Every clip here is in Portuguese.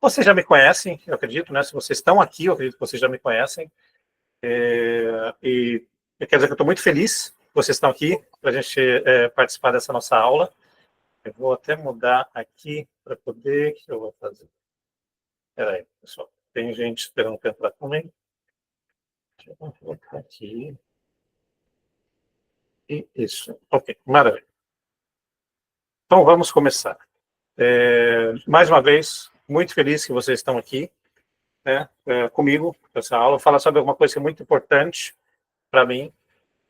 Vocês já me conhecem, eu acredito, né? Se vocês estão aqui, eu acredito que vocês já me conhecem. E quer dizer que eu estou muito feliz que vocês estão aqui para a gente participar dessa nossa aula. Eu vou até mudar aqui para poder... O que eu vou fazer? Espera aí, pessoal. Tem gente esperando para entrar também. Deixa eu colocar aqui. E isso. Ok, maravilha. Então, vamos começar. Mais uma vez, muito feliz que vocês estão aqui, né, comigo, nessa aula. Falar sobre alguma coisa que é muito importante para mim,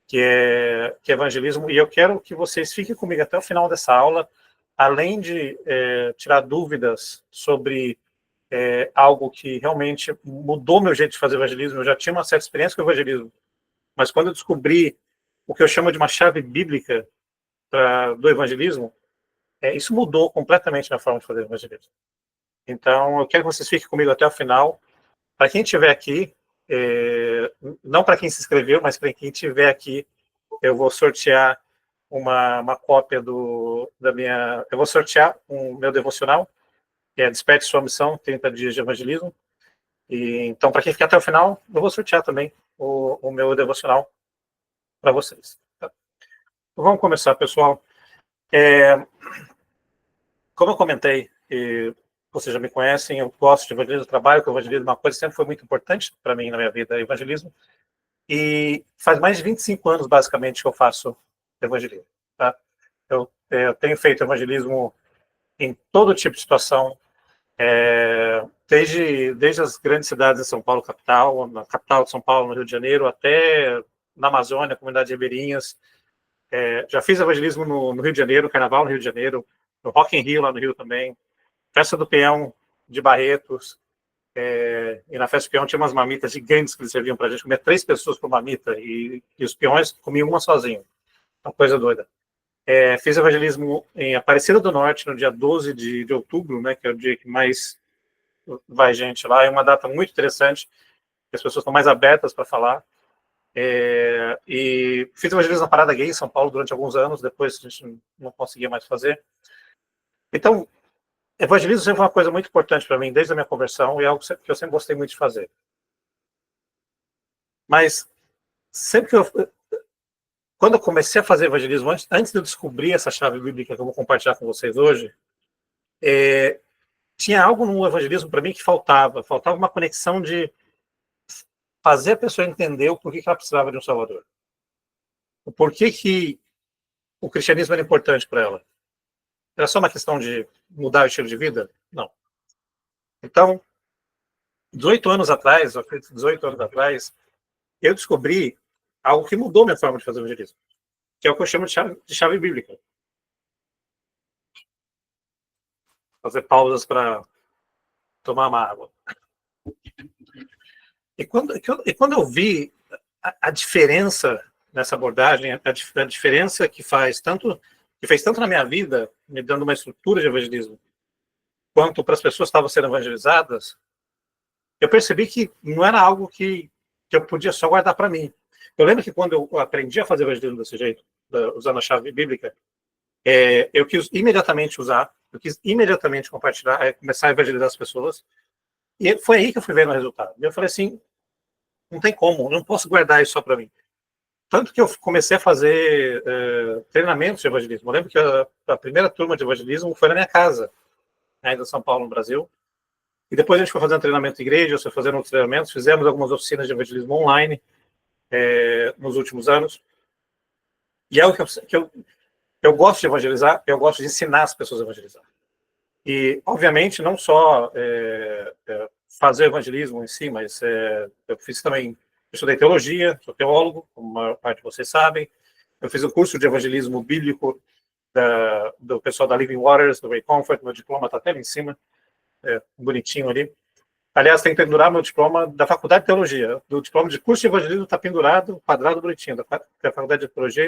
que é evangelismo, e eu quero que vocês fiquem comigo até o final dessa aula, além de tirar dúvidas sobre algo que realmente mudou meu jeito de fazer evangelismo. Eu já tinha uma certa experiência com o evangelismo, mas quando eu descobri o que eu chamo de uma chave bíblica do evangelismo, isso mudou completamente a forma de fazer evangelismo. Então, eu quero que vocês fiquem comigo até o final. Para quem estiver aqui, não para quem se inscreveu, mas para quem estiver aqui, eu vou sortear uma cópia da minha... Eu vou sortear o meu devocional, que é Desperte Sua Missão, 30 Dias de Evangelismo. Então, para quem ficar até o final, eu vou sortear também o meu devocional para vocês. Tá? Então, vamos começar, pessoal. Como eu comentei, vocês já me conhecem, eu gosto de evangelismo, trabalho com evangelismo, uma coisa que sempre foi muito importante para mim na minha vida, é evangelismo. E faz mais de 25 anos, basicamente, que eu faço evangelismo. Tá? Eu tenho feito evangelismo em todo tipo de situação, desde as grandes cidades de São Paulo, capital, na capital de São Paulo, no Rio de Janeiro, até na Amazônia, comunidade de ribeirinhas. Já fiz evangelismo no Rio de Janeiro, Carnaval no Rio de Janeiro, no Rock in Rio, lá no Rio também, Festa do Peão de Barretos, e na Festa do Peão tinha umas marmitas gigantes que eles serviam para a gente, comia 3 pessoas por marmita, e os peões comiam uma sozinho, uma coisa doida. Fiz evangelismo em Aparecida do Norte, no dia 12 de outubro, né, que é o dia que mais vai gente lá, é uma data muito interessante, que as pessoas estão mais abertas para falar. E fiz evangelismo na Parada Gay em São Paulo durante alguns anos, depois a gente não conseguia mais fazer. Então, evangelismo sempre foi uma coisa muito importante para mim, desde a minha conversão, e é algo que eu sempre gostei muito de fazer. Mas, sempre que quando eu comecei a fazer evangelismo, antes de eu descobrir essa chave bíblica que eu vou compartilhar com vocês hoje, tinha algo no evangelismo para mim que faltava uma conexão de fazer a pessoa entender o porquê que ela precisava de um Salvador. O porquê que o cristianismo era importante para ela. Era só uma questão de mudar o estilo de vida? Não. Então, 18 anos atrás, eu descobri algo que mudou minha forma de fazer evangelismo, que é o que eu chamo de chave bíblica. Fazer pausas para tomar uma água. E quando eu vi a diferença nessa abordagem, a diferença que fez tanto na minha vida, me dando uma estrutura de evangelismo, quanto para as pessoas que estavam sendo evangelizadas, eu percebi que não era algo que eu podia só guardar para mim. Eu lembro que quando eu aprendi a fazer evangelismo desse jeito, usando a chave bíblica, eu quis imediatamente usar, eu quis imediatamente compartilhar, começar a evangelizar as pessoas, e foi aí que eu fui vendo o resultado. Eu falei assim, não tem como, eu não posso guardar isso só para mim. Tanto que eu comecei a fazer treinamentos de evangelismo. Eu lembro que a primeira turma de evangelismo foi na minha casa, ainda em São Paulo, no Brasil. E depois a gente foi fazendo treinamento de igreja, foi fazendo outros treinamentos, fizemos algumas oficinas de evangelismo online nos últimos anos. E é o que eu gosto de evangelizar, eu gosto de ensinar as pessoas a evangelizar. E, obviamente, não só fazer evangelismo em si, mas eu fiz também, eu estudei teologia, sou teólogo, como a maior parte de vocês sabem. Eu fiz um curso de evangelismo bíblico do pessoal da Living Waters, do Ray Comfort, meu diploma está até ali em cima, bonitinho ali. Aliás, tem que pendurar meu diploma da Faculdade de Teologia. Do diploma de curso de evangelismo está pendurado, quadrado bonitinho, da Faculdade de Teologia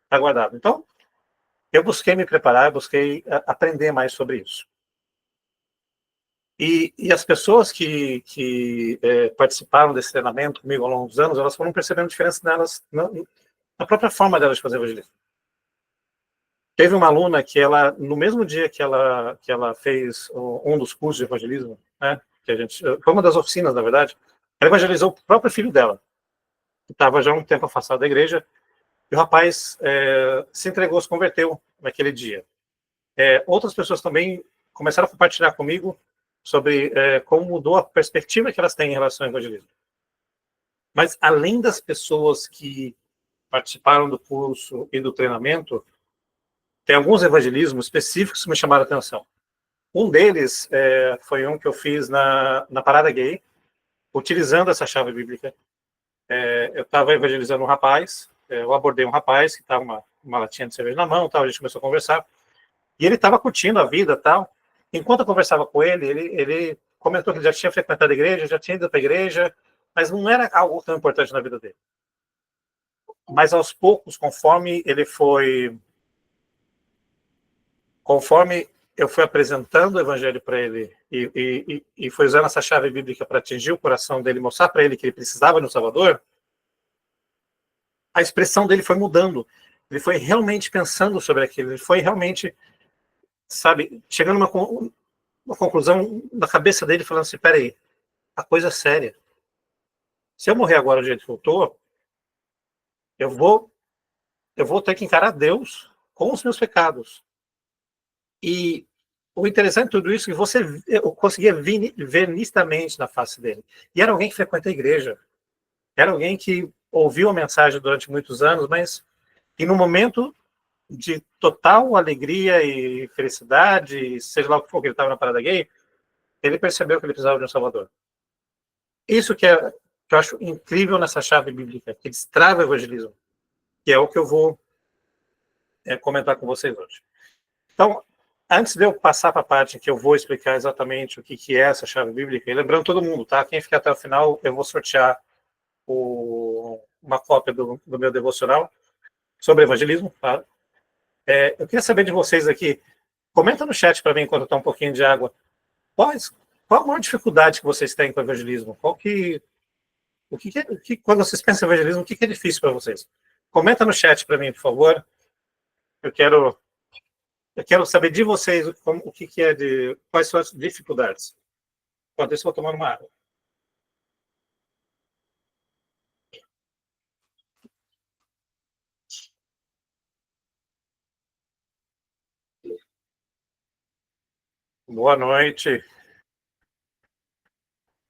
está guardado. Então, eu busquei me preparar, eu busquei aprender mais sobre isso. E as pessoas que participaram desse treinamento comigo ao longo dos anos, elas foram percebendo diferença nelas, na própria forma delas de fazer evangelismo. Teve uma aluna que ela, no mesmo dia que ela fez um dos cursos de evangelismo, né, que a gente, foi uma das oficinas, na verdade, ela evangelizou o próprio filho dela, que estava já há um tempo afastado da igreja, e o rapaz se entregou, se converteu naquele dia. Outras pessoas também começaram a compartilhar comigo sobre como mudou a perspectiva que elas têm em relação ao evangelismo. Mas, além das pessoas que participaram do curso e do treinamento, tem alguns evangelismos específicos que me chamaram a atenção. Um deles foi um que eu fiz na Parada Gay, utilizando essa chave bíblica. Eu estava evangelizando um rapaz, eu abordei um rapaz que estava com uma latinha de cerveja na mão, tal, a gente começou a conversar, e ele estava curtindo a vida, tal. Enquanto eu conversava com ele, ele comentou que ele já tinha frequentado a igreja, já tinha ido para a igreja, mas não era algo tão importante na vida dele. Mas aos poucos, conforme eu fui apresentando o evangelho para ele e foi usando essa chave bíblica para atingir o coração dele, mostrar para ele que ele precisava de um Salvador, a expressão dele foi mudando. Ele foi realmente pensando sobre aquilo, ele foi realmente, sabe, chegando a uma conclusão na cabeça dele, falando assim, peraí, a coisa é séria. Se eu morrer agora do jeito que eu estou, eu vou ter que encarar Deus com os meus pecados. E o interessante de tudo isso é que eu conseguia ver nitidamente na face dele. E era alguém que frequenta a igreja. Era alguém que ouviu a mensagem durante muitos anos, mas e no momento de total alegria e felicidade, seja lá o que for que ele estava na parada gay, ele percebeu que ele precisava de um Salvador. Isso que eu acho incrível nessa chave bíblica, que destrava o evangelismo, que é o que eu vou comentar com vocês hoje. Então, antes de eu passar para a parte que eu vou explicar exatamente o que é essa chave bíblica, e lembrando todo mundo, tá? Quem ficar até o final, eu vou sortear uma cópia do meu devocional sobre evangelismo, tá? Eu queria saber de vocês aqui, comenta no chat para mim enquanto está um pouquinho de água, qual a maior dificuldade que vocês têm com o evangelismo? Quando vocês pensam em evangelismo, o que é difícil para vocês? Comenta no chat para mim, por favor. Eu quero saber de vocês quais são as dificuldades. Enquanto isso, eu vou tomar uma água. Boa noite.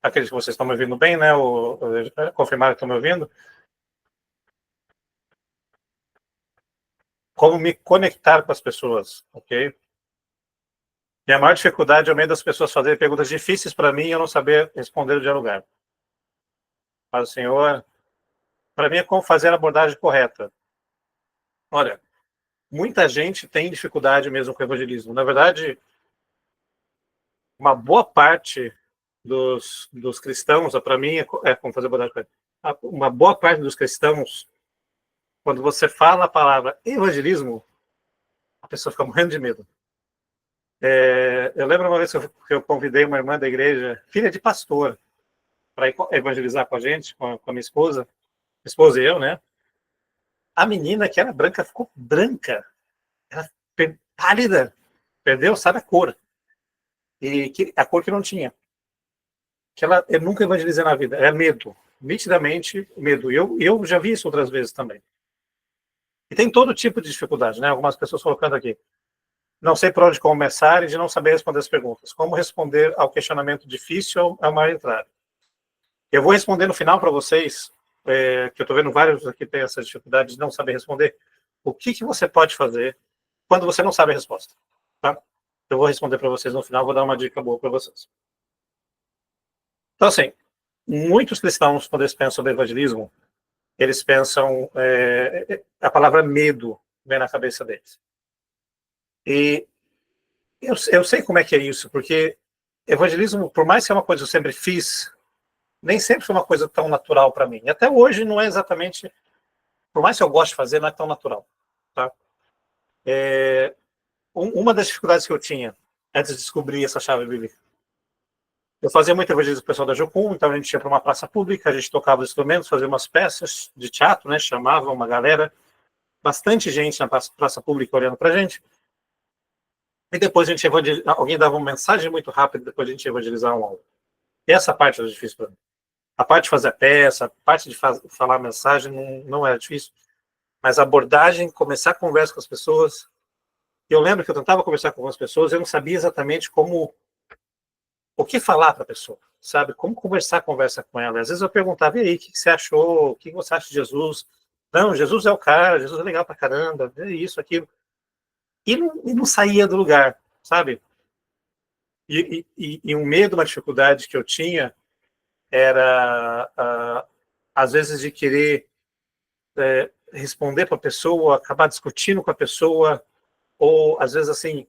Aqueles que vocês estão me ouvindo bem, né? Confirmaram que estão me ouvindo. Como me conectar com as pessoas, ok? Minha maior dificuldade é o medo das pessoas fazerem perguntas difíceis para mim e eu não saber responder de lugar. Mas, Senhor, para mim é como fazer a abordagem correta. Olha, muita gente tem dificuldade mesmo com o evangelismo. Na verdade, uma boa parte dos cristãos, para mim, como fazer a abordagem correta. Uma boa parte dos cristãos, quando você fala a palavra evangelismo, a pessoa fica morrendo de medo. Eu lembro uma vez que eu convidei uma irmã da igreja, filha de pastor, para evangelizar com a gente, com a minha esposa e eu, né? A menina que era branca ficou branca, era pálida, perdeu, sabe, a cor. A cor que não tinha. Eu nunca evangelizei na vida, é medo, nitidamente medo. Eu já vi isso outras vezes também. E tem todo tipo de dificuldade, né? Algumas pessoas colocando aqui. Não sei por onde começar e de não saber responder as perguntas. Como responder ao questionamento difícil a uma entrada? Eu vou responder no final para vocês, que eu estou vendo vários aqui têm essa dificuldade de não saber responder. O que você pode fazer quando você não sabe a resposta? Tá? Eu vou responder para vocês no final, vou dar uma dica boa para vocês. Então, assim, muitos cristãos, quando eles pensam sobre evangelismo, eles pensam, a palavra medo vem na cabeça deles. E eu sei como é que é isso, porque evangelismo, por mais que é uma coisa que eu sempre fiz, nem sempre foi uma coisa tão natural para mim. E até hoje não é exatamente, por mais que eu goste de fazer, não é tão natural. Tá? Uma das dificuldades que eu tinha antes de descobrir essa chave bíblica, eu fazia muito evangelismo com o pessoal da Jocum, então a gente ia para uma praça pública, a gente tocava os instrumentos, fazia umas peças de teatro, né, chamava uma galera, bastante gente na praça pública olhando para a gente, e depois a gente alguém dava uma mensagem muito rápida, depois a gente evangelizar um alvo. E essa parte era difícil para mim. A parte de fazer a peça, a parte de falar a mensagem não era difícil, mas a abordagem, começar a conversa com as pessoas. Eu lembro que eu tentava conversar com algumas pessoas, eu não sabia exatamente o que falar para a pessoa, sabe? Como conversar a conversa com ela. Às vezes eu perguntava, e aí, o que você achou? O que você acha de Jesus? Não, Jesus é o cara, Jesus é legal pra caramba, é isso, aquilo. E não saía do lugar, sabe? E um medo, uma dificuldade que eu tinha era, às vezes, de querer responder para a pessoa, acabar discutindo com a pessoa, ou, às vezes, assim,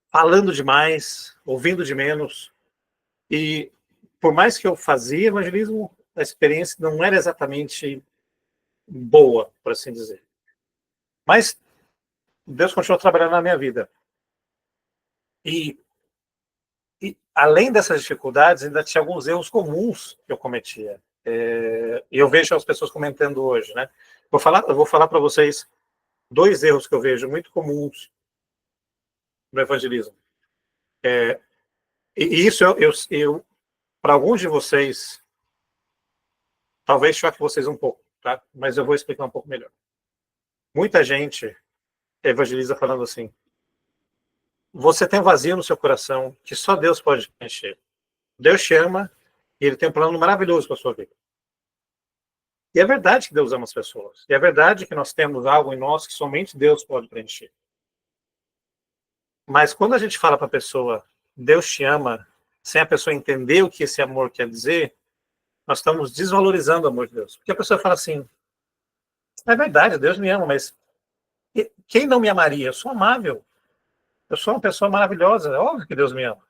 falando demais, ouvindo de menos. E, por mais que eu fazia evangelismo, a experiência não era exatamente boa, por assim dizer. Mas Deus continuou trabalhando na minha vida. E além dessas dificuldades, ainda tinha alguns erros comuns que eu cometia. E eu vejo as pessoas comentando hoje, né? Eu vou falar para vocês 2 erros que eu vejo muito comuns no evangelismo. E isso para alguns de vocês, talvez choque vocês um pouco, tá? Mas eu vou explicar um pouco melhor. Muita gente evangeliza falando assim: você tem um vazio no seu coração que só Deus pode preencher. Deus te ama e Ele tem um plano maravilhoso para a sua vida. E é verdade que Deus ama as pessoas. E é verdade que nós temos algo em nós que somente Deus pode preencher. Mas quando a gente fala para a pessoa, Deus te ama, sem a pessoa entender o que esse amor quer dizer, nós estamos desvalorizando o amor de Deus. Porque a pessoa fala assim, é verdade, Deus me ama, mas quem não me amaria? Eu sou amável. Eu sou uma pessoa maravilhosa. É óbvio que Deus me ama.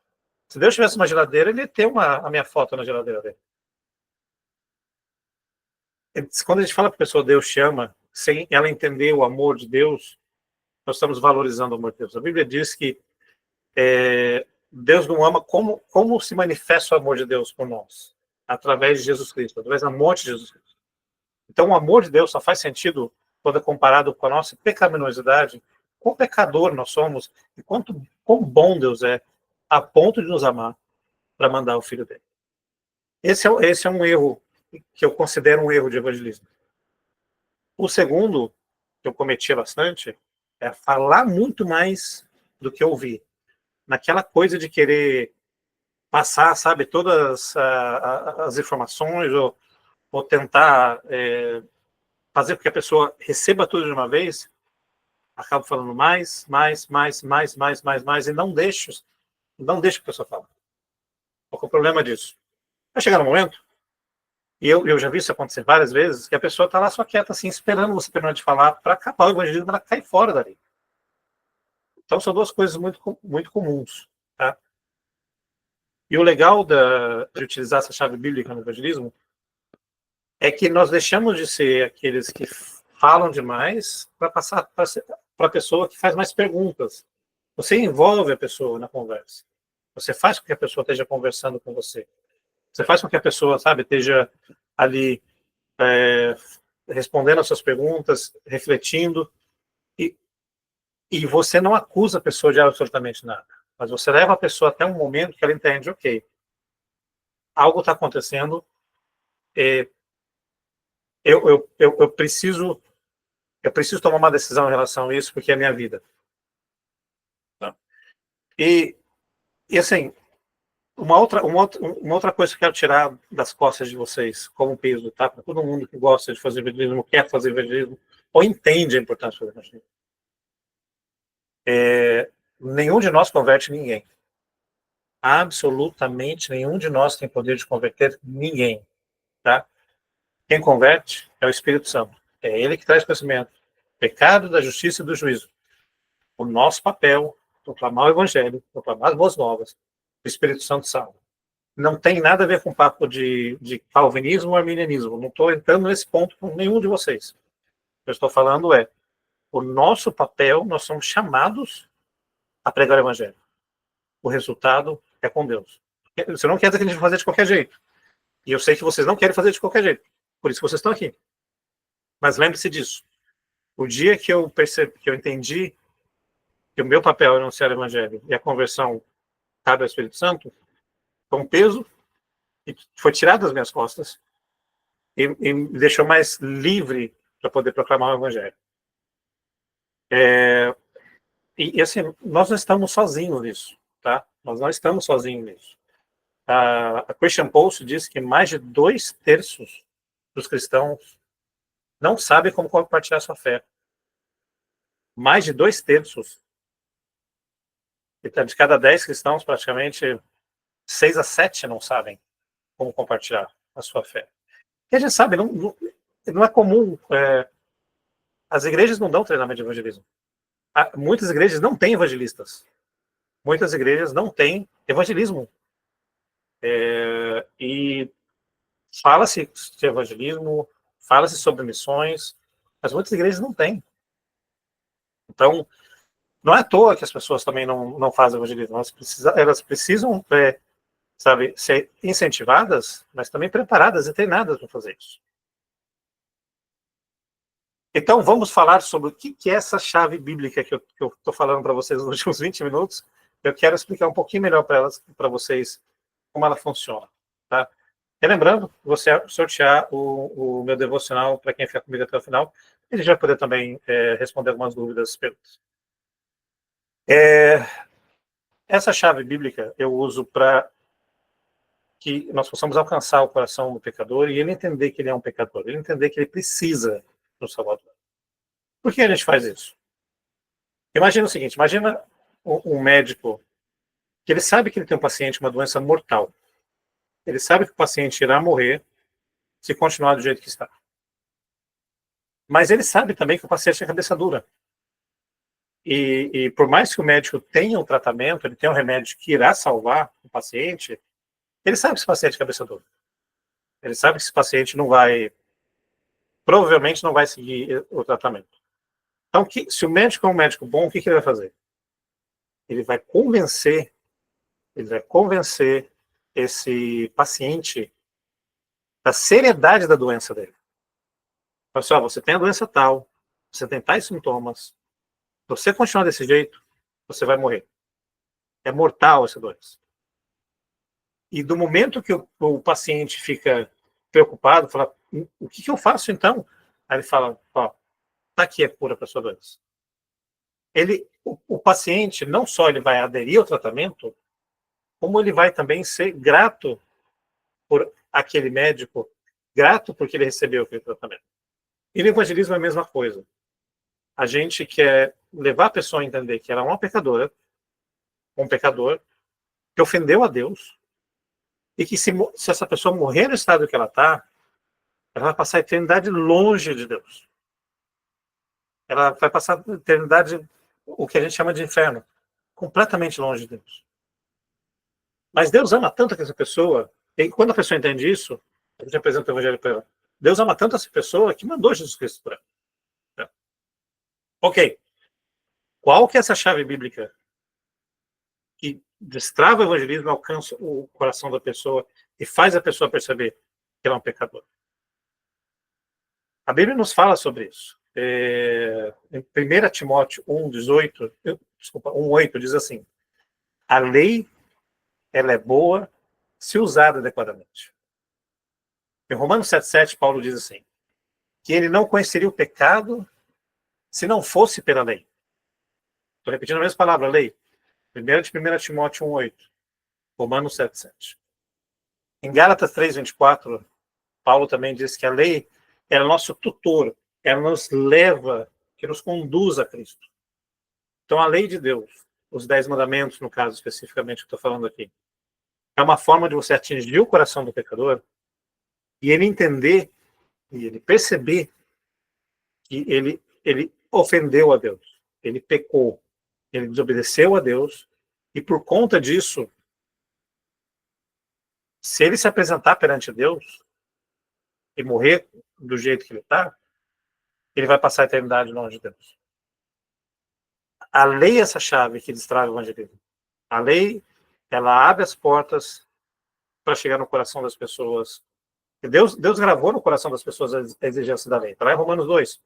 Se Deus tivesse uma geladeira, ele ia ter a minha foto na geladeira dele. Quando a gente fala para a pessoa, Deus te ama, sem ela entender o amor de Deus, nós estamos valorizando o amor de Deus. A Bíblia diz que Deus não ama como se manifesta o amor de Deus por nós, através de Jesus Cristo, através da morte de Jesus Cristo. Então, o amor de Deus só faz sentido quando é comparado com a nossa pecaminosidade, quão pecador nós somos e quão bom Deus é, a ponto de nos amar para mandar o Filho dele. Esse é um erro que eu considero um erro de evangelismo. O segundo, que eu cometia bastante, é falar muito mais do que ouvir. Naquela coisa de querer passar, sabe, todas as informações, ou tentar fazer com que a pessoa receba tudo de uma vez, acabo falando mais, e não deixo a pessoa falar. Qual é o problema disso? Vai chegar no momento, e eu já vi isso acontecer várias vezes, que a pessoa está lá só quieta, assim, esperando você terminar de falar para acabar o evangelismo, ela cai fora dali. Então, são 2 coisas muito, muito comuns. Tá? E o legal de utilizar essa chave bíblica no evangelismo é que nós deixamos de ser aqueles que falam demais para passar para a pessoa que faz mais perguntas. Você envolve a pessoa na conversa. Você faz com que a pessoa esteja conversando com você. Você faz com que a pessoa, sabe, esteja ali respondendo as suas perguntas, refletindo. E você não acusa a pessoa de absolutamente nada. Mas você leva a pessoa até um momento que ela entende, ok, algo está acontecendo, eu preciso tomar uma decisão em relação a isso, porque é a minha vida. E assim, uma outra coisa que eu quero tirar das costas de vocês, como peso, tá? Para todo mundo que gosta de fazer evangelismo, quer fazer evangelismo, ou entende a importância do evangelismo. Nenhum de nós converte ninguém. Absolutamente nenhum de nós tem poder de converter ninguém. Tá? Quem converte é o Espírito Santo. É ele que traz conhecimento. Pecado, da justiça e do juízo. O nosso papel, proclamar o Evangelho, proclamar as boas novas. O Espírito Santo salva. Não tem nada a ver com papo de calvinismo ou arminianismo. Não estou entrando nesse ponto com nenhum de vocês. O que eu estou falando é o nosso papel, nós somos chamados a pregar o Evangelho. O resultado é com Deus. Você não quer dizer que a gente vai fazer de qualquer jeito. E eu sei que vocês não querem fazer de qualquer jeito. Por isso que vocês estão aqui. Mas lembre-se disso. O dia que eu percebi, que eu entendi que o meu papel é anunciar o evangelho e a conversão cabe ao Espírito Santo, foi um peso que foi tirado das minhas costas e me deixou mais livre para poder proclamar o evangelho. E assim, nós não estamos sozinhos nisso, tá? Nós não estamos sozinhos nisso. A Christian Post diz que mais de 2/3 dos cristãos não sabem como compartilhar sua fé. Mais de 2/3. Então, de cada 10 cristãos, praticamente 6 a 7 não sabem como compartilhar a sua fé. E a gente sabe, não é comum. As igrejas não dão treinamento de evangelismo. Muitas igrejas não têm evangelistas. Muitas igrejas não têm evangelismo. E fala-se de evangelismo, fala-se sobre missões, mas muitas igrejas não têm. Então, não é à toa que as pessoas também não fazem evangelismo. Elas precisam sabe, ser incentivadas, mas também preparadas e treinadas para fazer isso. Então, vamos falar sobre o que é essa chave bíblica que eu estou falando para vocês nos últimos 20 minutos. Eu quero explicar um pouquinho melhor para vocês como ela funciona. Tá? E lembrando, você sortear o meu devocional para quem ficar comigo até o final, ele já vai poder também responder algumas dúvidas e perguntas. Essa chave bíblica eu uso para que nós possamos alcançar o coração do pecador e ele entender que ele é um pecador, ele entender que ele precisa do Salvador. Por que a gente faz isso? Imagina o seguinte, imagina um médico que ele sabe que ele tem um paciente com uma doença mortal. Ele sabe que o paciente irá morrer se continuar do jeito que está. Mas ele sabe também que o paciente tem cabeça dura. E por mais que o médico tenha um tratamento, ele tenha um remédio que irá salvar o paciente, ele sabe que esse paciente é cabeça dura. Ele sabe que esse paciente provavelmente não vai seguir o tratamento. Então, se o médico é um médico bom, o que ele vai fazer? Ele vai convencer esse paciente da seriedade da doença dele. Pessoal, você tem a doença tal, você tem tais sintomas, se você continuar desse jeito, você vai morrer. É mortal essa doença. E do momento que o paciente fica preocupado, fala, o que eu faço então? Aí ele fala, ó, tá aqui a cura para a sua doença. O paciente não só ele vai aderir ao tratamento, como ele vai também ser grato por aquele médico, grato porque ele recebeu aquele tratamento. E no evangelismo é a mesma coisa. A gente quer levar a pessoa a entender que ela é uma pecadora, um pecador, que ofendeu a Deus, e que se essa pessoa morrer no estado que ela está, ela vai passar a eternidade longe de Deus. Ela vai passar a eternidade, o que a gente chama de inferno, completamente longe de Deus. Mas Deus ama tanto essa pessoa, e quando a pessoa entende isso, a gente apresenta o evangelho para ela. Deus ama tanto essa pessoa que mandou Jesus Cristo para ela. Ok. Qual que é essa chave bíblica que destrava o evangelismo, alcança o coração da pessoa e faz a pessoa perceber que ela é um pecador? A Bíblia nos fala sobre isso. Em 1 Timóteo 1:8 diz assim: a lei ela é boa se usada adequadamente. Em Romanos 7:7, Paulo diz assim, que ele não conheceria o pecado se não fosse pela lei. Estou repetindo a mesma palavra, lei. 1 Timóteo 1:8, Romanos 7:7. Em Gálatas 3:24, Paulo também diz que a lei é o nosso tutor, ela nos leva, que nos conduz a Cristo. Então, a lei de Deus, os 10 mandamentos, no caso especificamente que estou falando aqui, é uma forma de você atingir o coração do pecador e ele entender e ele perceber que ele ofendeu a Deus, ele pecou, ele desobedeceu a Deus e por conta disso, se ele se apresentar perante Deus e morrer do jeito que ele está, ele vai passar a eternidade longe de Deus. A lei é essa chave que destrava o evangelismo. A lei, ela abre as portas para chegar no coração das pessoas. E Deus gravou no coração das pessoas a exigência da lei. Está lá em Romanos 2.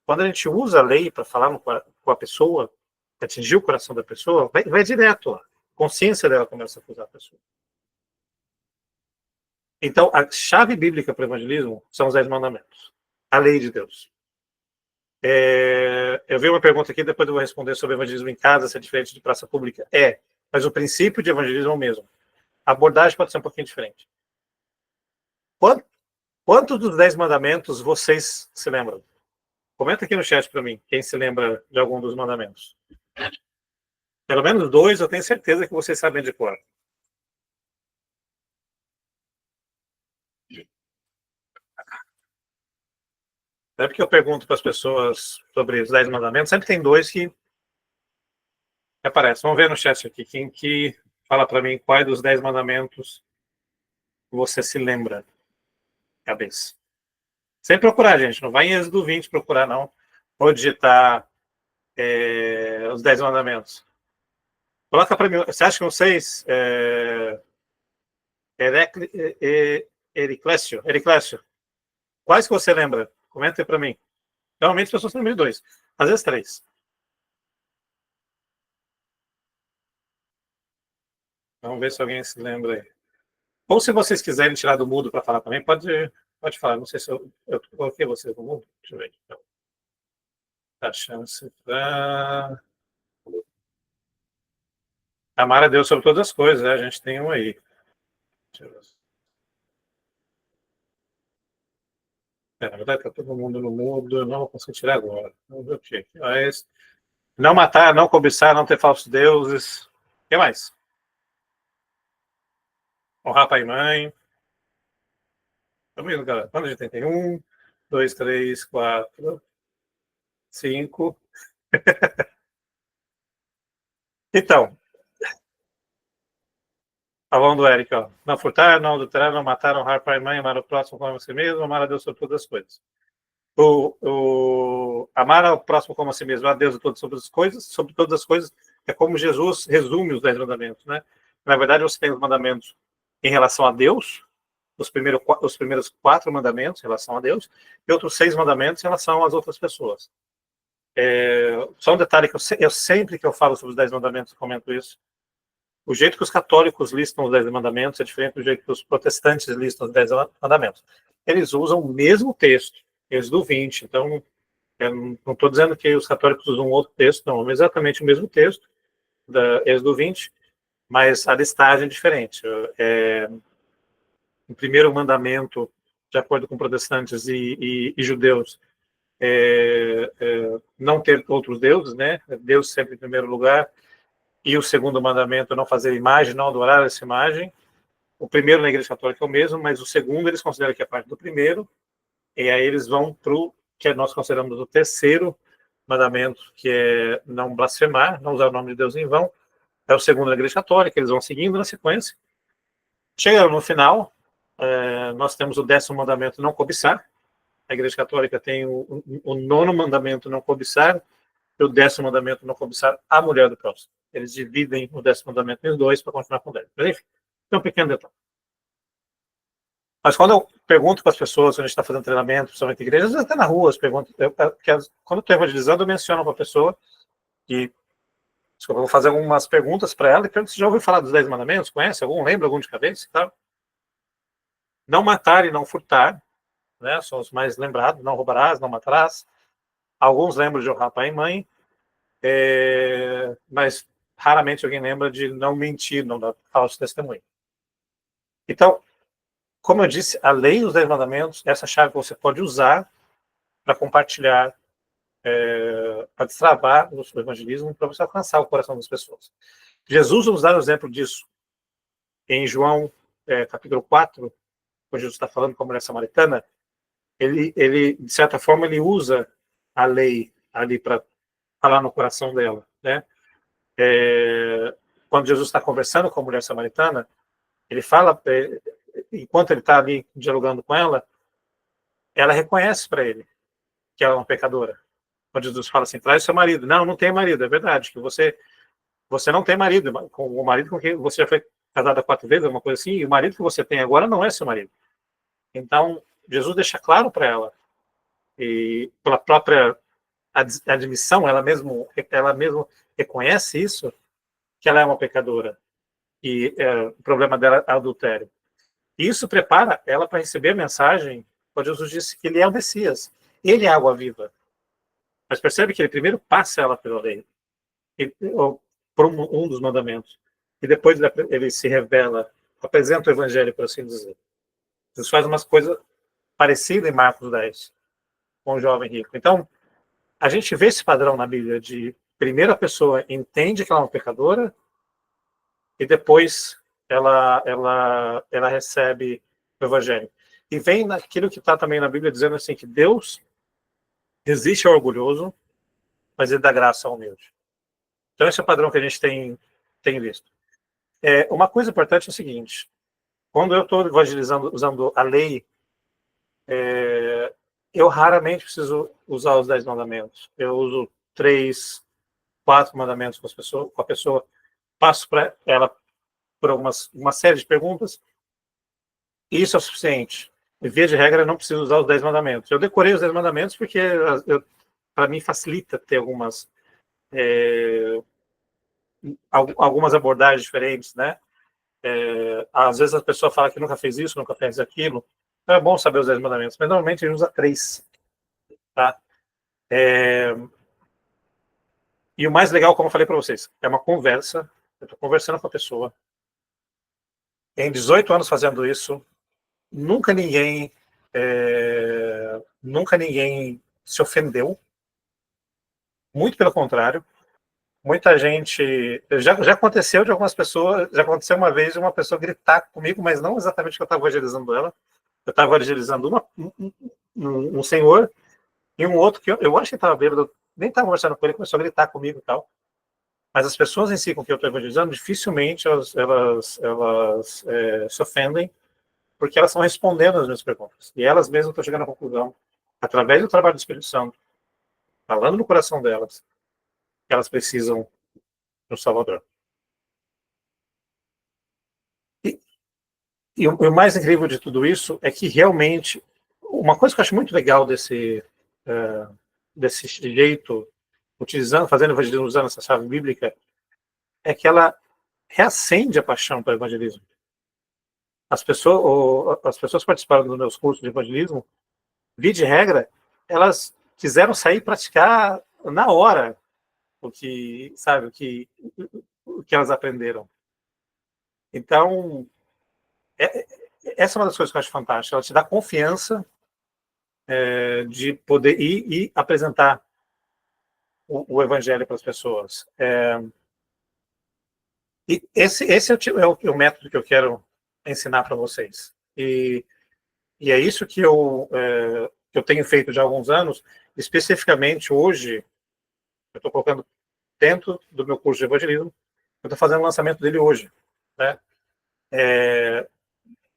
quando a gente usa a lei para falar com a pessoa, para atingir o coração da pessoa, vai direto lá. A consciência dela começa a acusar a pessoa. Então, a chave bíblica para o evangelismo são os 10 mandamentos. A lei de Deus. Eu vi uma pergunta aqui, depois eu vou responder sobre evangelismo em casa, se é diferente de praça pública. Mas o princípio de evangelismo é o mesmo. A abordagem pode ser um pouquinho diferente. Quantos dos 10 mandamentos vocês se lembram? Comenta aqui no chat para mim, quem se lembra de algum dos mandamentos. Pelo menos 2, eu tenho certeza que vocês sabem de cor. Sempre que eu pergunto para as pessoas sobre os 10 mandamentos, sempre tem 2 que aparecem. Vamos ver no chat aqui, quem que fala para mim quais dos 10 mandamentos você se lembra, cabeça. Sem procurar, gente. Não vai em Êxodo 20 procurar, não. Vou digitar os 10 mandamentos. Coloca para mim. Você acha que não sei? Ericlésio. Quais que você lembra? Comenta aí para mim. Normalmente as pessoas lembram de 2. Às vezes 3. Vamos ver se alguém se lembra aí. Ou se vocês quiserem tirar do mudo para falar também, pode falar. Não sei se eu coloquei vocês no mudo. Deixa eu ver. Então, a chance para... Amar a Deus sobre todas as coisas, né? A gente tem um aí. Deixa eu ver. Na verdade, está todo mundo no mudo, eu não vou conseguir tirar agora. Vamos ver o que. Mas não matar, não cobiçar, não ter falsos deuses. O que mais? Honrar pai e mãe. Estamos indo, galera. Quando a gente tem? 1, 2, 3, 4, 5. Então, falando do Eric, ó. Não furtar, não adulterar, não matar, honrar pai e mãe, amar o próximo como a si mesmo, amar a Deus sobre todas as coisas. Amar ao próximo como a si mesmo, a Deus sobre todas as coisas, é como Jesus resume os 10 mandamentos, né? Na verdade, você tem os mandamentos em relação a Deus, os primeiros 4 mandamentos em relação a Deus, e outros 6 mandamentos em relação às outras pessoas. Só um detalhe que eu sempre que eu falo sobre os 10 mandamentos, eu comento isso. O jeito que os católicos listam os 10 mandamentos é diferente do jeito que os protestantes listam os 10 mandamentos. Eles usam o mesmo texto, Êxodo 20. Então, eu não estou dizendo que os católicos usam outro texto, não, é exatamente o mesmo texto, da Êxodo 20, mas a listagem é diferente. O primeiro mandamento, de acordo com protestantes e judeus, não ter outros deuses, né? Deus sempre em primeiro lugar. E o segundo mandamento, não fazer imagem, não adorar essa imagem. O primeiro na Igreja Católica é o mesmo, mas o segundo eles consideram que é parte do primeiro, e aí eles vão para o que nós consideramos o terceiro mandamento, que é não blasfemar, não usar o nome de Deus em vão. É o segundo na Igreja Católica, eles vão seguindo na sequência. Chegando no final, nós temos o 10º mandamento, não cobiçar. A Igreja Católica tem o 9º mandamento, não cobiçar, e o 10º mandamento, não cobiçar a mulher do próximo. Eles dividem o 10º mandamento em 2 para continuar com o 10. Mas enfim, é um pequeno detalhe. Mas quando eu pergunto para as pessoas, quando a gente está fazendo treinamento, principalmente em igrejas, até na rua, quando eu estou evangelizando, eu menciono para a pessoa que, desculpa, eu vou fazer algumas perguntas para ela e pergunto se já ouviu falar dos 10 mandamentos, conhece algum, lembra algum de cabeça? Tá? Não matar e não furtar, né, são os mais lembrados, não roubarás, não matarás. Alguns lembram de honrar pai e mãe, mas raramente alguém lembra de não mentir, não dar falso testemunho. Então, como eu disse, a lei e os 10 mandamentos, essa chave que você pode usar para compartilhar, para destravar o seu evangelismo, para você alcançar o coração das pessoas. Jesus nos dá um exemplo disso em João, capítulo 4, quando Jesus está falando com a mulher samaritana. Ele, de certa forma, ele usa a lei ali para falar no coração dela, né? Quando Jesus está conversando com a mulher samaritana, ele fala, enquanto ele está ali dialogando com ela reconhece para ele que ela é uma pecadora. Quando Jesus fala assim, traz seu marido. Não, não tem marido, é verdade, que você não tem marido, com o marido com quem você já foi casada 4 vezes, alguma coisa assim, e o marido que você tem agora não é seu marido. Então, Jesus deixa claro para ela, e pela própria admissão, ela mesmo reconhece isso, que ela é uma pecadora. E o problema dela é adultério. E isso prepara ela para receber a mensagem quando Jesus disse que ele é o Messias. Ele é a água viva. Mas percebe que ele primeiro passa ela pela lei, ou por um dos mandamentos. E depois ele se revela, apresenta o evangelho, por assim dizer. Jesus faz umas coisas parecidas em Marcos 10, com o jovem rico. Então, a gente vê esse padrão na Bíblia de primeiro a pessoa entende que ela é uma pecadora e depois ela recebe o evangelho. E vem naquilo que está também na Bíblia dizendo assim que Deus resiste ao orgulhoso, mas ele dá graça ao humilde. Então esse é o padrão que a gente tem visto. Uma coisa importante é o seguinte: quando eu estou evangelizando usando a lei, eu raramente preciso usar os 10 mandamentos. Eu uso 3, 4 mandamentos com a pessoa, passo para ela por uma série de perguntas, e isso é o suficiente. E, via de regra, eu não preciso usar os 10 mandamentos. Eu decorei os 10 mandamentos porque, para mim, facilita ter algumas abordagens diferentes, né? Às vezes a pessoa fala que nunca fez isso, nunca fez aquilo. Então é bom saber os 10 mandamentos, mas normalmente a gente usa 3. Tá? E o mais legal, como eu falei para vocês, é uma conversa. Eu estou conversando com a pessoa. Em 18 anos fazendo isso, nunca ninguém se ofendeu. Muito pelo contrário. Muita gente... Já aconteceu de algumas pessoas... Já aconteceu uma vez de uma pessoa gritar comigo, mas não exatamente que eu estava evangelizando ela. Eu estava evangelizando um senhor e um outro que eu acho que estava bêbado. Nem estava conversando com ele, começou a gritar comigo e tal. Mas as pessoas em si com que eu estou evangelizando, dificilmente elas se ofendem, porque elas estão respondendo as minhas perguntas. E elas mesmas estão chegando à conclusão, através do trabalho do Espírito Santo, falando no coração delas, que elas precisam do Salvador. E o mais incrível de tudo isso é que realmente, uma coisa que eu acho muito legal desse jeito, fazendo evangelismo usando essa chave bíblica, é que ela reacende a paixão para o evangelismo. As pessoas que participaram dos meus cursos de evangelismo, via de regra, elas quiseram sair e praticar na hora o que elas aprenderam. Então, essa é uma das coisas que eu acho fantástica. Ela te dá confiança de poder ir e apresentar o evangelho para as pessoas. E esse é o método que eu quero ensinar para vocês. E é isso que eu tenho feito já há alguns anos, especificamente hoje. Eu estou colocando dentro do meu curso de evangelismo, eu estou fazendo o lançamento dele hoje, né?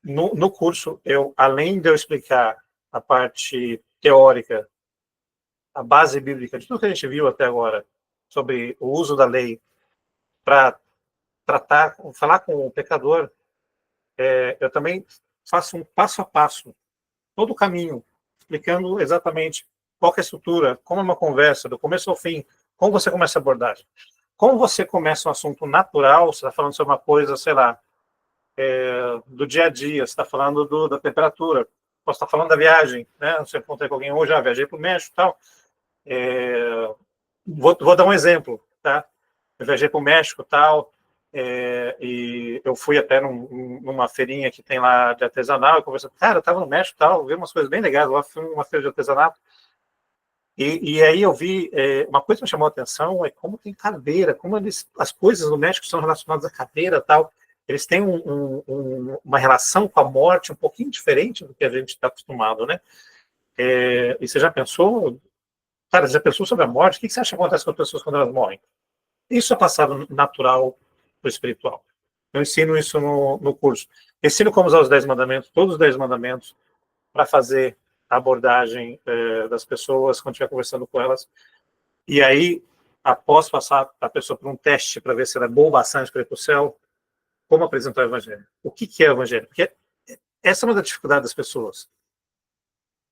No curso, além de eu explicar a parte teórica, a base bíblica de tudo que a gente viu até agora sobre o uso da lei para falar com o pecador, eu também faço um passo a passo, todo o caminho, explicando exatamente qual é a estrutura, como é uma conversa, do começo ao fim, como você começa a abordagem. Como você começa um assunto natural, você está falando sobre uma coisa, sei lá, do dia a dia, você está falando da temperatura, posso estar falando da viagem, né? Você encontrei com alguém hoje, viajei para o México e tal. Vou dar um exemplo, tá? Eu viajei para o México e tal, e eu fui até numa feirinha que tem lá de artesanal, eu conversei, cara, eu estava no México e tal, vi umas coisas bem legais, lá fui numa feira de artesanato, e aí eu vi, uma coisa que me chamou a atenção é como tem cadeira, como as coisas no México são relacionadas à cadeira e tal. Eles têm uma relação com a morte um pouquinho diferente do que a gente está acostumado, né? E você já pensou, cara, já pensou sobre a morte? O que você acha que acontece com as pessoas quando elas morrem? Isso é passado natural para o espiritual. Eu ensino isso no curso. Ensino como usar os 10 mandamentos, todos os 10 mandamentos, para fazer a abordagem das pessoas quando estiver conversando com elas. E aí, após passar a pessoa por um teste para ver se ela é boa bastante para ir para o céu, como apresentar o evangelho? O que é o evangelho? Porque essa é uma das dificuldades das pessoas.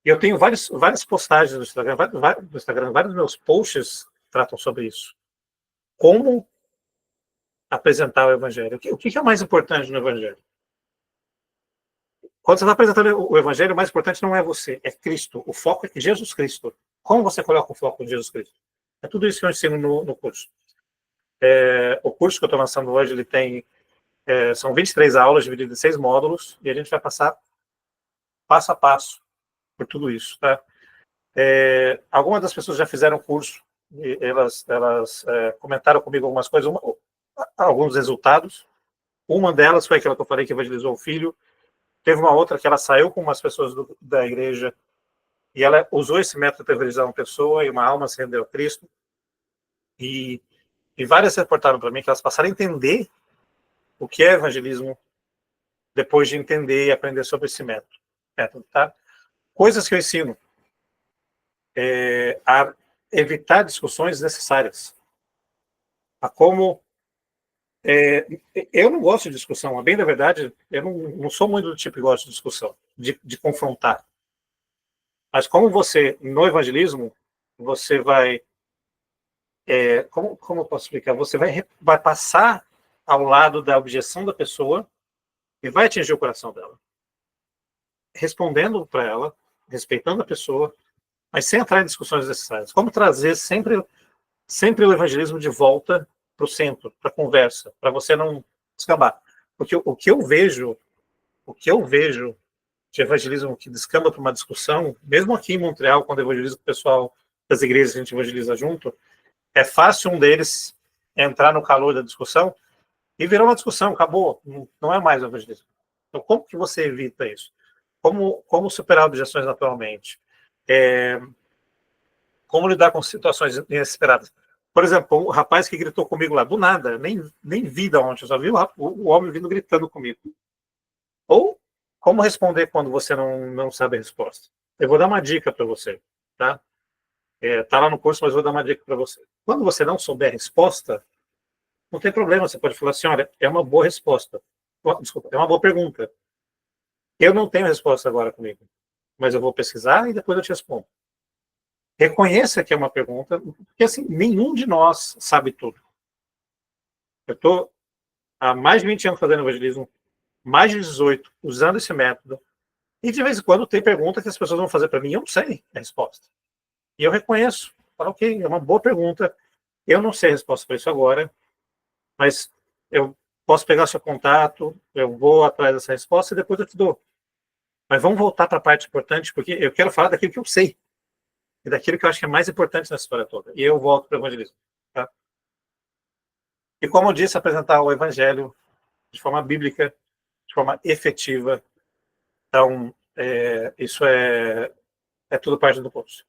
E eu tenho várias postagens no Instagram, vários meus posts tratam sobre isso. Como apresentar o Evangelho. O que é o mais importante no Evangelho? Quando você está apresentando o Evangelho, o mais importante não é você, é Cristo. O foco é Jesus Cristo. Como você coloca o foco em Jesus Cristo? É tudo isso que eu ensino no curso. O curso que eu estou lançando hoje, ele tem são 23 aulas divididas em 6 módulos, e a gente vai passar passo a passo por tudo isso. Tá? Algumas das pessoas já fizeram o curso, e elas comentaram comigo algumas coisas, alguns resultados. Uma delas foi aquela que eu falei que evangelizou o filho. Teve uma outra que ela saiu com umas pessoas da igreja e ela usou esse método para evangelizar uma pessoa e uma alma se rendeu a Cristo. E várias reportaram para mim que elas passaram a entender o que é evangelismo depois de entender e aprender sobre esse método. Tá? Coisas que eu ensino. A evitar discussões necessárias. A como... eu não gosto de discussão. A bem da verdade, eu não sou muito do tipo que gosta de discussão, de confrontar. Mas como você, no evangelismo, você vai... como eu posso explicar? Você vai passar ao lado da objeção da pessoa e vai atingir o coração dela. Respondendo para ela, respeitando a pessoa, mas sem entrar em discussões necessárias. Como trazer sempre o evangelismo de volta para o centro, para a conversa, para você não descambar. Porque o que eu vejo de evangelismo que descamba para uma discussão, mesmo aqui em Montreal, quando eu evangelizo com o pessoal das igrejas, a gente evangeliza junto, é fácil um deles entrar no calor da discussão e virar uma discussão, acabou, não é mais evangelismo. Então, como que você evita isso? Como superar objeções naturalmente? Como lidar com situações inesperadas? Por exemplo, o rapaz que gritou comigo lá, do nada, nem vi de onde, eu só vi o homem vindo gritando comigo. Ou como responder quando você não sabe a resposta? Eu vou dar uma dica para você, tá? Tá lá no curso, mas vou dar uma dica para você. Quando você não souber a resposta, não tem problema, você pode falar assim, olha, é uma boa resposta. Desculpa, é uma boa pergunta. Eu não tenho resposta agora comigo, mas eu vou pesquisar e depois eu te respondo. Reconheça que é uma pergunta, porque assim, nenhum de nós sabe tudo. Eu estou há mais de 20 anos fazendo evangelismo, mais de 18, usando esse método, e de vez em quando tem pergunta que as pessoas vão fazer para mim e eu não sei a resposta. E eu reconheço, falo, ok, é uma boa pergunta, eu não sei a resposta para isso agora, mas eu posso pegar seu contato, eu vou atrás dessa resposta e depois eu te dou. Mas vamos voltar para a parte importante, porque eu quero falar daquilo que eu sei, e daquilo que eu acho que é mais importante nessa história toda. E eu volto para o evangelismo. Tá? E como eu disse, apresentar o evangelho de forma bíblica, de forma efetiva. Então, isso é tudo parte do curso.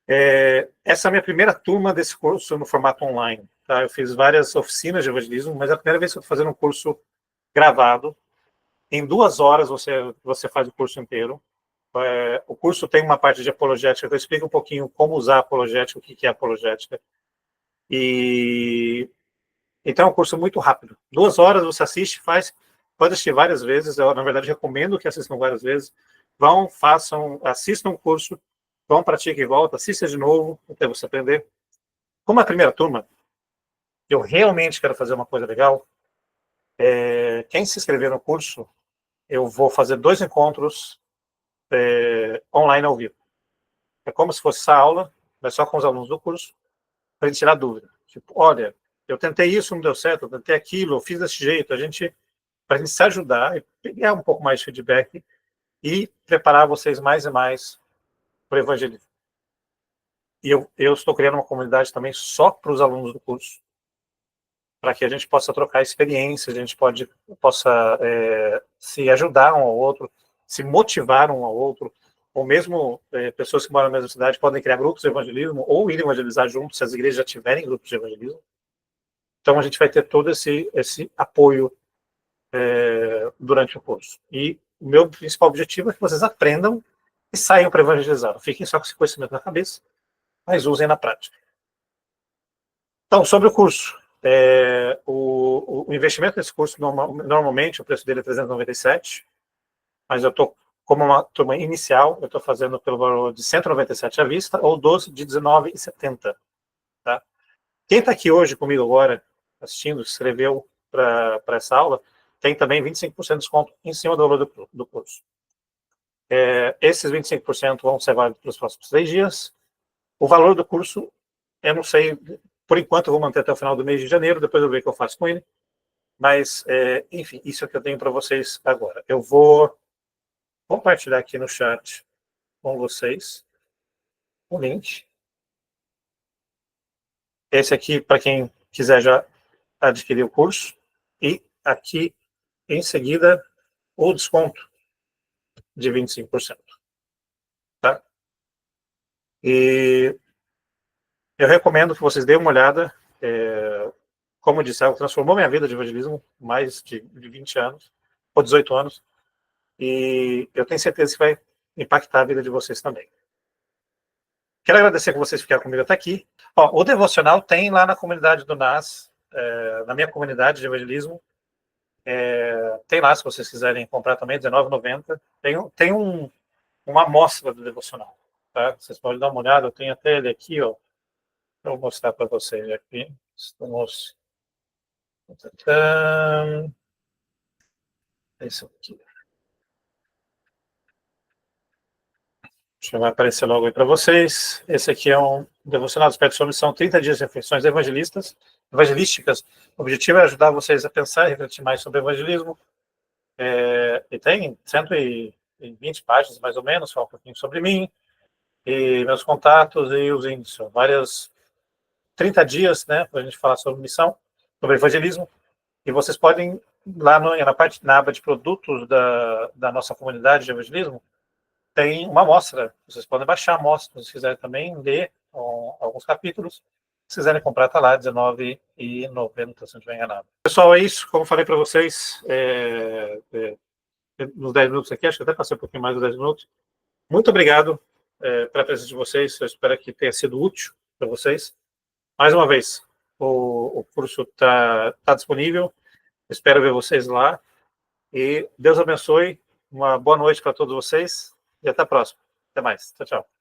Essa é a minha primeira turma desse curso no formato online. Tá? Eu fiz várias oficinas de evangelismo, mas é a primeira vez que eu estou fazendo um curso gravado. Em 2 horas você faz o curso inteiro. O curso tem uma parte de apologética, que eu explico um pouquinho como usar a apologética, o que é apologética. Então é um curso muito rápido. 2 horas você assiste, pode assistir várias vezes. Eu, na verdade, recomendo que assistam várias vezes. Assistam o curso, vão, pratiquem e volta, assista de novo, até você aprender. Como é a primeira turma, eu realmente quero fazer uma coisa legal. Quem se inscrever no curso, eu vou fazer 2 encontros online ao vivo. É como se fosse essa aula, mas só com os alunos do curso, para a gente tirar dúvida. Tipo, olha, eu tentei isso, não deu certo, eu tentei aquilo, eu fiz desse jeito, para a gente se ajudar e pegar um pouco mais de feedback e preparar vocês mais e mais para o evangelismo. E eu estou criando uma comunidade também só para os alunos do curso, para que a gente possa trocar experiências, a gente possa se ajudar um ao outro, se motivar um ao outro, ou mesmo pessoas que moram na mesma cidade podem criar grupos de evangelismo ou ir evangelizar juntos, se as igrejas já tiverem grupos de evangelismo. Então a gente vai ter todo esse apoio durante o curso. E o meu principal objetivo é que vocês aprendam e saiam para evangelizar. Não fiquem só com esse conhecimento na cabeça, mas usem na prática. Então, sobre o curso. O investimento nesse curso, normalmente, o preço dele é 397, mas eu estou como uma turma inicial, eu estou fazendo pelo valor de 197 à vista, ou 12 de 19,70. Tá? Quem está aqui hoje comigo agora, assistindo, se inscreveu para essa aula, tem também 25% de desconto em cima do valor do curso. Esses 25% vão ser válidos para os próximos 3 dias. O valor do curso, eu não sei, por enquanto eu vou manter até o final do mês de janeiro, depois eu ver o que eu faço com ele. Mas, enfim, isso é o que eu tenho para vocês agora. Eu vou compartilhar aqui no chat com vocês o link. Esse aqui, para quem quiser já adquirir o curso. E aqui, em seguida, o desconto de 25%. Tá? E eu recomendo que vocês deem uma olhada. Como eu disse, ela transformou minha vida de evangelismo, mais de 20 anos, ou 18 anos. E eu tenho certeza que vai impactar a vida de vocês também. Quero agradecer que vocês ficaram comigo até aqui. O devocional tem lá na comunidade do NAS, na minha comunidade de evangelismo. Tem lá, se vocês quiserem comprar também, R$19,90. Tem uma amostra do devocional. Tá? Vocês podem dar uma olhada, eu tenho até ele aqui, ó. Eu vou mostrar para vocês aqui. Estamos... Esse aqui. Vai aparecer logo aí para vocês. Esse aqui é um devocional dos Pés sobre são 30 dias de reflexões evangelísticas. O objetivo é ajudar vocês a pensar e refletir mais sobre evangelismo. E tem 120 páginas, mais ou menos, fala um pouquinho sobre mim, e meus contatos e os índices. Várias 30 dias, né, para a gente falar sobre missão, sobre evangelismo. E vocês podem, lá na aba de produtos da nossa comunidade de evangelismo, tem uma amostra. Vocês podem baixar a amostra, se quiserem também ler alguns capítulos. Se quiserem comprar, está lá, R$19,90, se não estiver enganado. Pessoal, é isso. Como falei para vocês, nos 10 minutos aqui, acho que até passei um pouquinho mais dos 10 minutos. Muito obrigado pela presença de vocês. Eu espero que tenha sido útil para vocês. Mais uma vez, o curso está disponível. Espero ver vocês lá. E Deus abençoe. Uma boa noite para todos vocês. E até a próxima. Até mais. Tchau, tchau.